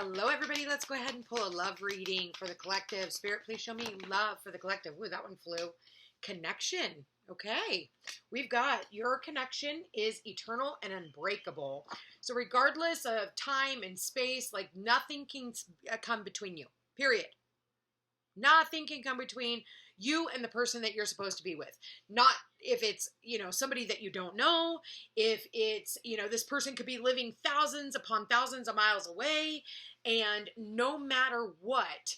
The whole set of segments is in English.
Hello, everybody. Let's go ahead and pull a love reading for the collective. Spirit, please show me love for the collective. Ooh, that one flew. Connection. Okay. We've got your connection is eternal and unbreakable. So regardless of time and space, like nothing can come between you. Period. Nothing can come between you and the person that you're supposed to be with. Not if it's, somebody that you don't know, if it's, this person could be living thousands upon thousands of miles away, and no matter what,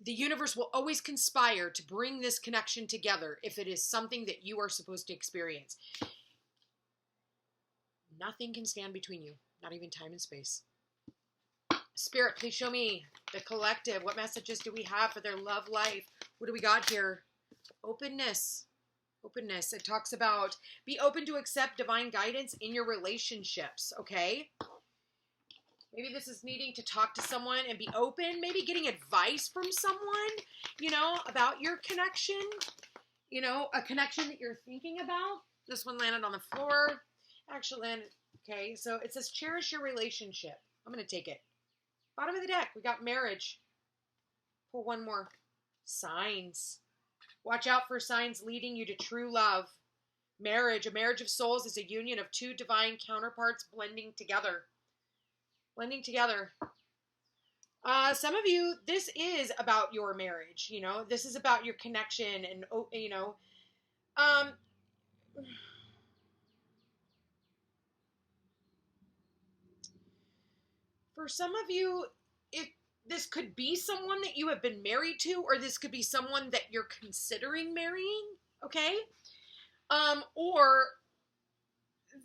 the universe will always conspire to bring this connection together if it is something that you are supposed to experience. Nothing can stand between you, not even time and space. Spirit, please show me the collective. What messages do we have for their love life? What do we got here? Openness. Openness. It talks about be open to accept divine guidance in your relationships, okay? Maybe this is needing to talk to someone and be open. Maybe getting advice from someone, about your connection. A connection that you're thinking about. This one landed on the floor. Actually landed, okay. So it says cherish your relationship. I'm going to take it. Bottom of the deck, we got marriage. Pull one more. Signs. Watch out for signs leading you to true love. Marriage. A marriage of souls is a union of two divine counterparts blending together. Blending together. Some of you, this is about your marriage. This is about your connection and, for some of you, this could be someone that you have been married to, or this could be someone that you're considering marrying, okay? Or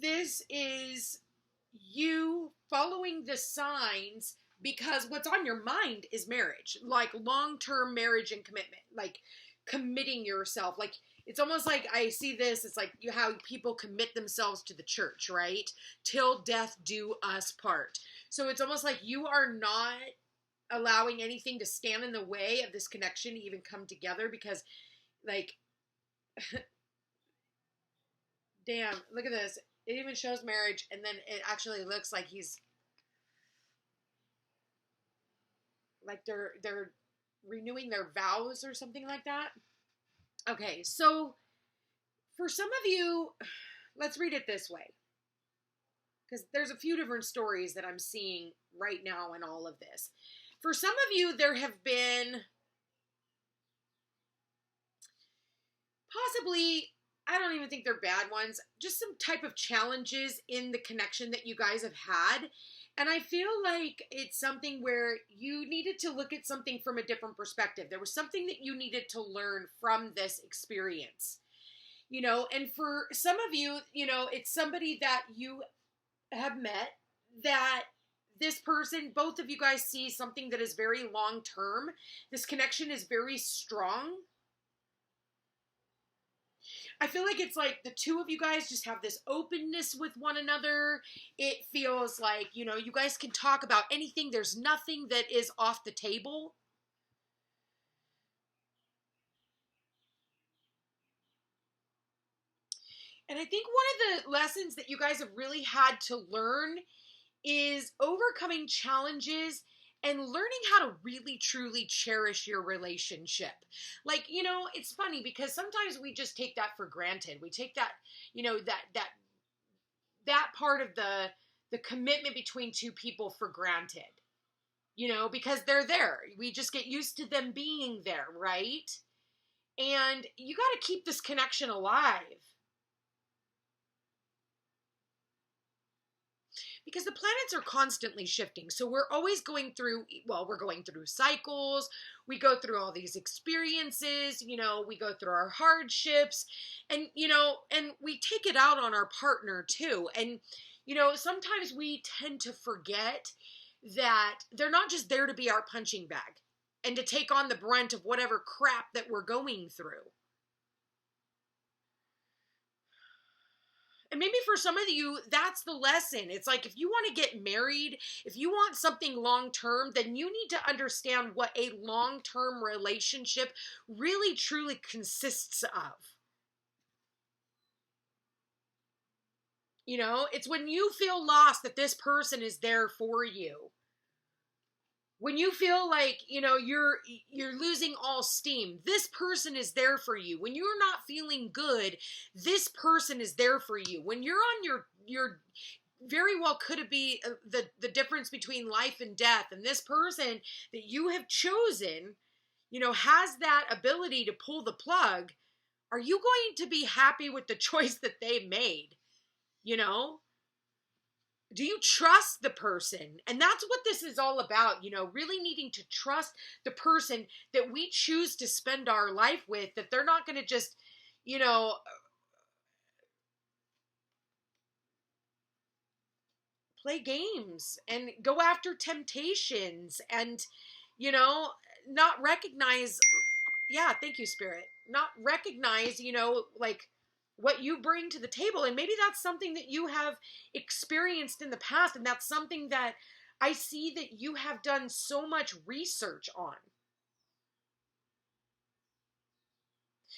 this is you following the signs because what's on your mind is marriage, like long-term marriage and commitment, like committing yourself. Like it's almost like I see this, it's like how people commit themselves to the church, right? Till death do us part. So it's almost like you are not allowing anything to stand in the way of this connection to even come together because, like, damn, look at this. It even shows marriage, and then it actually looks like he's, like they're renewing their vows or something like that. Okay, so for some of you, let's read it this way. Because there's a few different stories that I'm seeing right now in all of this. For some of you, there have been possibly, I don't even think they're bad ones, just some type of challenges in the connection that you guys have had. And I feel like it's something where you needed to look at something from a different perspective. There was something that you needed to learn from this experience. And for some of you, it's somebody that you have met that this person, both of you guys see something that is very long term. This connection is very strong. I feel like it's like the two of you guys just have this openness with one another. It feels like, you guys can talk about anything. There's nothing that is off the table. And I think one of the lessons that you guys have really had to learn is overcoming challenges and learning how to really truly cherish your relationship. Like, it's funny because sometimes we just take that for granted. We take that, that part of the commitment between two people for granted, because they're there. We just get used to them being there, right? And you got to keep this connection alive. Because the planets are constantly shifting. So we're always going through cycles. We go through all these experiences, we go through our hardships and, and we take it out on our partner too. And, sometimes we tend to forget that they're not just there to be our punching bag and to take on the brunt of whatever crap that we're going through. And maybe for some of you, that's the lesson. It's like if you want to get married, if you want something long-term, then you need to understand what a long-term relationship really truly consists of. It's when you feel lost that this person is there for you. When you feel like, you're losing all steam, this person is there for you. When you're not feeling good, this person is there for you. When you're on your very well could it be the difference between life and death, and this person that you have chosen, has that ability to pull the plug, are you going to be happy with the choice that they made? Do you trust the person? And that's what this is all about, really needing to trust the person that we choose to spend our life with, that they're not going to just, play games and go after temptations and, not recognize, yeah, thank you, Spirit, not recognize, like what you bring to the table. And maybe that's something that you have experienced in the past. And that's something that I see that you have done so much research on.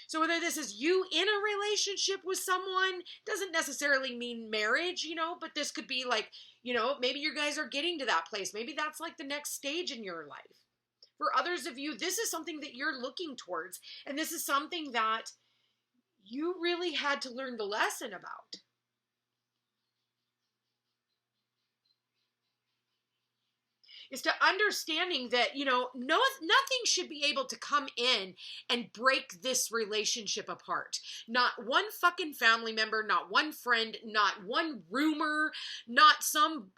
So whether this is you in a relationship with someone, doesn't necessarily mean marriage, but this could be like, maybe you guys are getting to that place. Maybe that's like the next stage in your life. For others of you, this is something that you're looking towards. And this is something that you really had to learn the lesson about. Is to understanding that, nothing should be able to come in and break this relationship apart. Not one fucking family member, not one friend, not one rumor, not some,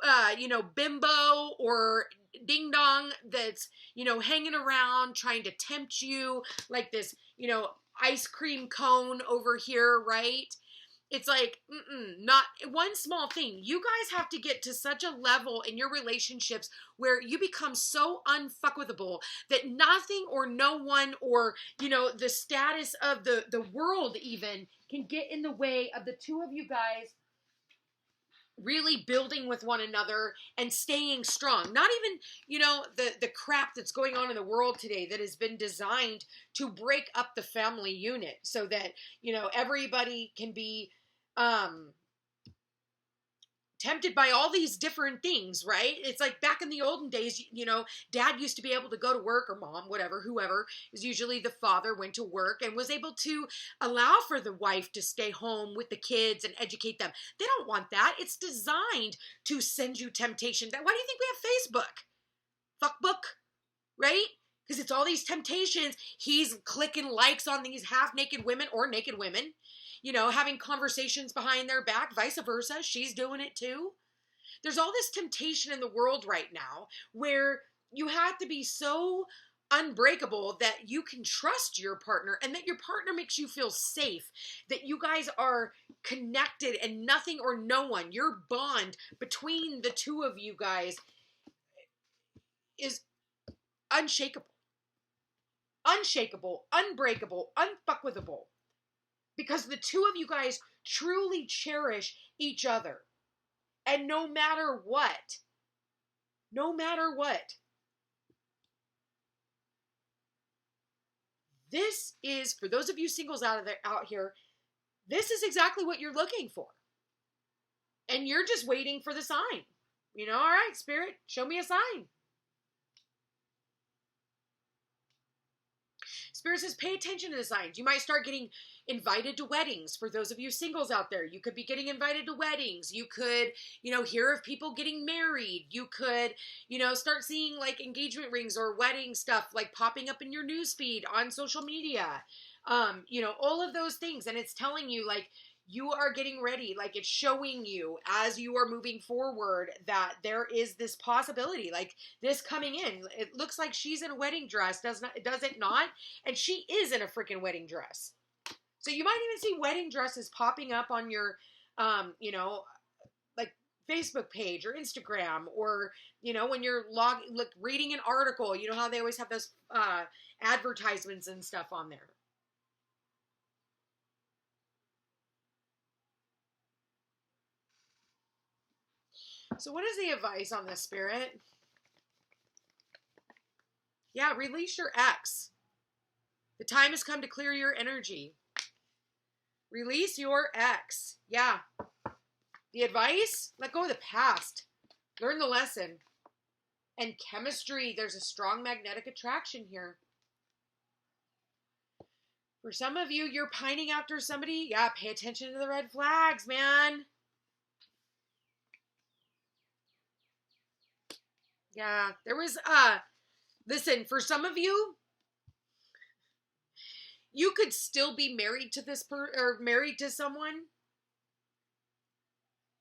bimbo or ding dong that's, hanging around trying to tempt you like this, ice cream cone over here, right? It's like, not one small thing. You guys have to get to such a level in your relationships where you become so unfuckwithable that nothing or no one or, the status of the world even can get in the way of the two of you guys really building with one another and staying strong. Not even, the crap that's going on in the world today that has been designed to break up the family unit so that, everybody can be tempted by all these different things, right? It's like back in the olden days, dad used to be able to go to work, or mom, whatever, whoever, is usually the father, went to work and was able to allow for the wife to stay home with the kids and educate them. They don't want that. It's designed to send you temptation. Why do you think we have Facebook? Fuckbook, right? Because it's all these temptations. He's clicking likes on these half-naked women or naked women, having conversations behind their back, vice versa. She's doing it too. There's all this temptation in the world right now where you have to be so unbreakable that you can trust your partner and that your partner makes you feel safe, that you guys are connected and nothing or no one, your bond between the two of you guys is unshakable, unbreakable, unfuckwithable. Because the two of you guys truly cherish each other. And no matter what, this is, for those of you singles out here, this is exactly what you're looking for. And you're just waiting for the sign. All right, Spirit, show me a sign. Spirit says, pay attention to the signs. You might start getting invited to weddings. For those of you singles out there, you could be getting invited to weddings. You could, hear of people getting married. You could, start seeing like engagement rings or wedding stuff like popping up in your newsfeed on social media. All of those things. And it's telling you like, you are getting ready, like it's showing you as you are moving forward that there is this possibility, like this coming in. It looks like she's in a wedding dress, does it not? And she is in a freaking wedding dress. So you might even see wedding dresses popping up on your, like Facebook page or Instagram, or, when you're reading an article, how they always have those advertisements and stuff on there. So what is the advice on this, Spirit? Yeah, release your ex. The time has come to clear your energy. Release your ex. Yeah. The advice? Let go of the past. Learn the lesson. And chemistry, there's a strong magnetic attraction here. For some of you, you're pining after somebody. Yeah, pay attention to the red flags, man. Yeah, there was, listen, for some of you, you could still be married to this or married to someone,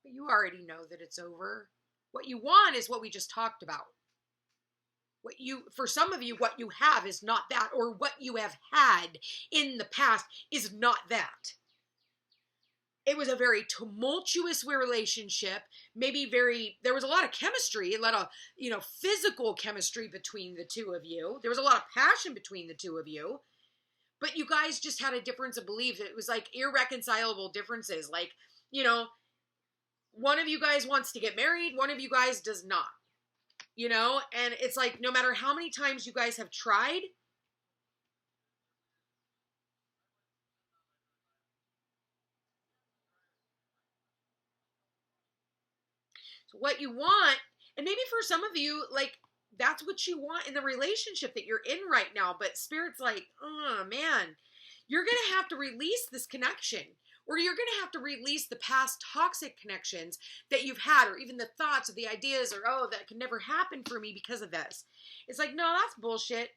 but you already know that it's over. What you want is what we just talked about. For some of you, what you have is not that, or what you have had in the past is not that. It was a very tumultuous relationship, there was a lot of chemistry, a lot of, physical chemistry between the two of you. There was a lot of passion between the two of you, but you guys just had a difference of belief. It was like irreconcilable differences. Like, one of you guys wants to get married, one of you guys does not. And it's like, no matter how many times you guys have tried, so what you want, and maybe for some of you, like, that's what you want in the relationship that you're in right now, but Spirit's like, oh man, you're going to have to release this connection, or you're going to have to release the past toxic connections that you've had, or even the thoughts or the ideas, or, oh, that could never happen for me because of this. It's like, no, that's bullshit.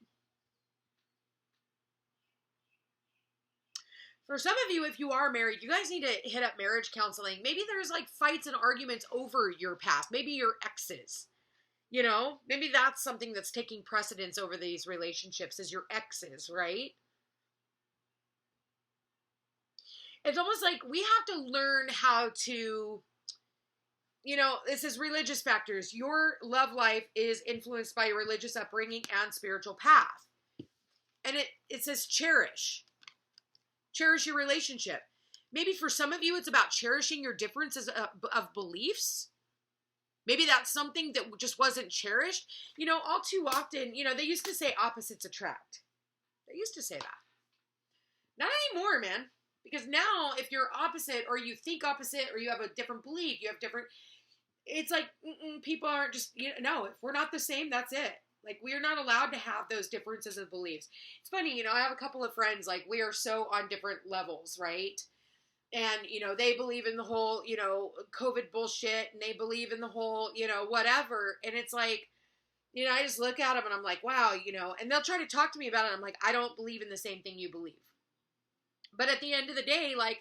For some of you, if you are married, you guys need to hit up marriage counseling. Maybe there's like fights and arguments over your past, maybe your exes. Maybe that's something that's taking precedence over these relationships, is your exes, right? It's almost like we have to learn how to, this is religious factors. Your love life is influenced by your religious upbringing and spiritual path. And it says cherish. Cherish your relationship. Maybe for some of you, it's about cherishing your differences of beliefs. Maybe that's something that just wasn't cherished. All too often, they used to say opposites attract. They used to say that. Not anymore, man. Because now, if you're opposite, or you think opposite, or you have a different belief, it's like, people aren't just, no, if we're not the same, that's it. Like, we are not allowed to have those differences of beliefs. It's funny, I have a couple of friends, like, we are so on different levels, right? And, they believe in the whole, COVID bullshit, and they believe in the whole, whatever. And it's like, I just look at them and I'm like, wow, and they'll try to talk to me about it. I'm like, I don't believe in the same thing you believe. But at the end of the day, like,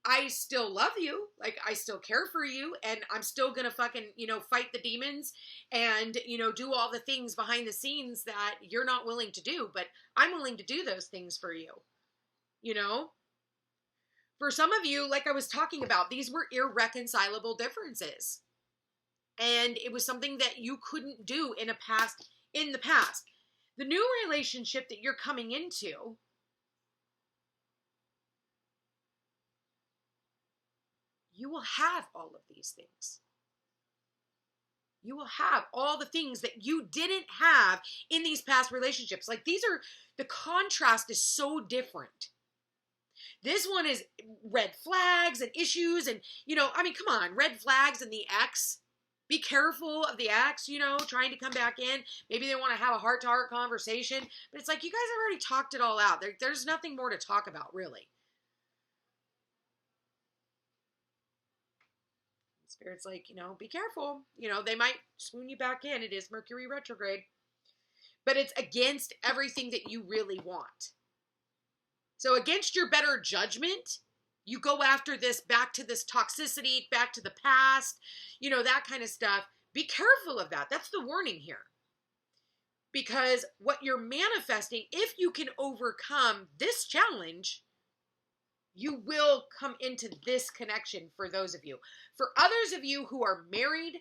I still love you. Like, I still care for you. And I'm still going to fucking, fight the demons and, do all the things behind the scenes that you're not willing to do. But I'm willing to do those things for you. For some of you, like I was talking about, these were irreconcilable differences. And it was something that you couldn't do in the past. The new relationship that you're coming into, you will have all of these things. You will have all the things that you didn't have in these past relationships. Like, the contrast is so different. This one is red flags and issues and, come on, red flags and the ex. Be careful of the ex, trying to come back in. Maybe they want to have a heart-to-heart conversation. But it's like, you guys have already talked it all out. There's nothing more to talk about, really. Spirit's like, be careful. They might swoon you back in. It is Mercury retrograde. But it's against everything that you really want. So against your better judgment, you go after this, back to this toxicity, back to the past, that kind of stuff. Be careful of that. That's the warning here. Because what you're manifesting, if you can overcome this challenge, you will come into this connection for those of you. For others of you who are married,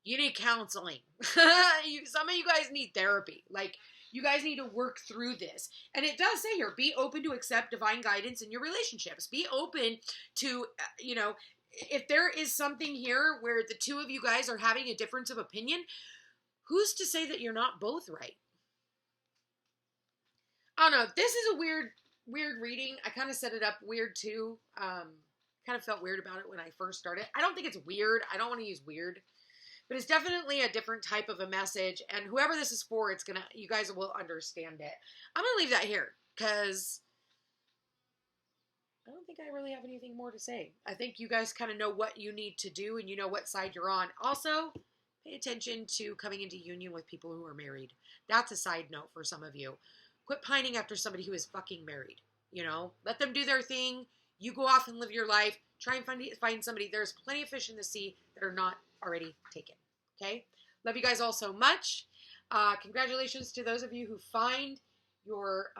you need counseling. Some of you guys need therapy. Like, you guys need to work through this. And it does say here, be open to accept divine guidance in your relationships. Be open to, if there is something here where the two of you guys are having a difference of opinion, who's to say that you're not both right? I don't know. This is a weird reading. I kind of set it up weird too. Kind of felt weird about it when I first started. I don't think it's weird. I don't want to use weird. But it's definitely a different type of a message. And whoever this is for, you guys will understand it. I'm going to leave that here because I don't think I really have anything more to say. I think you guys kind of know what you need to do and you know what side you're on. Also, pay attention to coming into union with people who are married. That's a side note for some of you. Quit pining after somebody who is fucking married. You know, let them do their thing. You go off and live your life. Try and find somebody. There's plenty of fish in the sea that are not already taken. Okay? Love you guys all so much. Congratulations to those of you who find your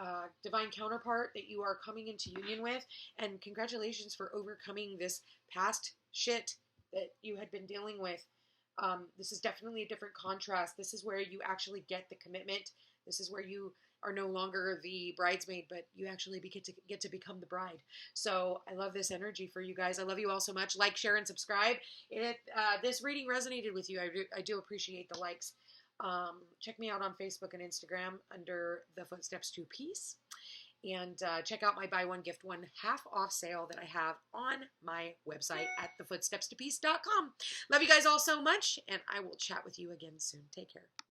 divine counterpart that you are coming into union with. And congratulations for overcoming this past shit that you had been dealing with. This is definitely a different contrast. This is where you actually get the commitment. This is where you are no longer the bridesmaid, but you actually get to become the bride. So I love this energy for you guys. I love you all so much. Like, share, and subscribe. If this reading resonated with you, I do appreciate the likes. Check me out on Facebook and Instagram under The Footsteps to Peace. And check out my buy one, gift one half off sale that I have on my website at thefootstepstopeace.com. Love you guys all so much, and I will chat with you again soon. Take care.